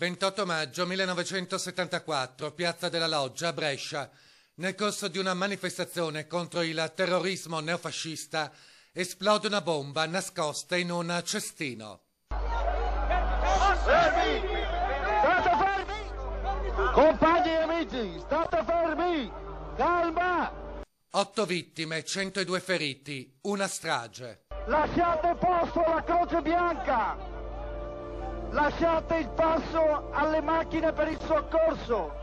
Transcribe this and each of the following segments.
28 maggio 1974, Piazza della Loggia, a Brescia. Nel corso di una manifestazione contro il terrorismo neofascista esplode una bomba nascosta in un cestino. Fermi! State fermi! Compagni e amici, state fermi! Calma! 8 vittime, 102 feriti, una strage. Lasciate posto alla Croce Bianca! Lasciate il passo alle macchine per il soccorso!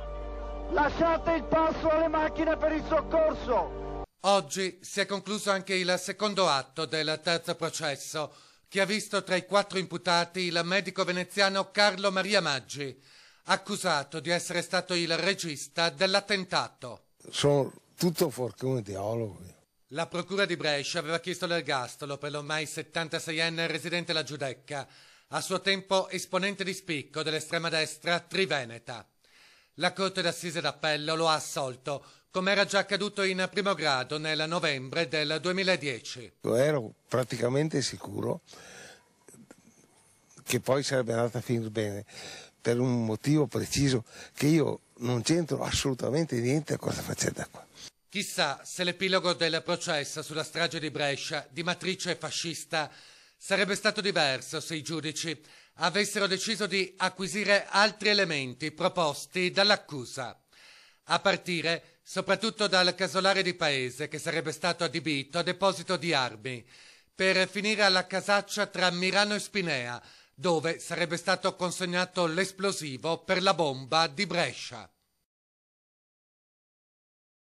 Lasciate il passo alle macchine per il soccorso! Oggi si è concluso anche il secondo atto del terzo processo, che ha visto tra i 4 imputati il medico veneziano Carlo Maria Maggi, accusato di essere stato il regista dell'attentato. Sono tutto fuorché un ideologo. La procura di Brescia aveva chiesto l'ergastolo per l'ormai 76enne residente La Giudecca, a suo tempo esponente di spicco dell'estrema destra triveneta. La Corte d'Assise d'Appello lo ha assolto, come era già accaduto in primo grado nel novembre del 2010. Ero praticamente sicuro che poi sarebbe andata a finire bene, per un motivo preciso, che io non c'entro assolutamente niente a cosa facete qua. Chissà se l'epilogo del processo sulla strage di Brescia, di matrice fascista, sarebbe stato diverso se i giudici avessero deciso di acquisire altri elementi proposti dall'accusa, a partire soprattutto dal casolare di paese che sarebbe stato adibito a deposito di armi, per finire alla casaccia tra Mirano e Spinea, dove sarebbe stato consegnato l'esplosivo per la bomba di Brescia.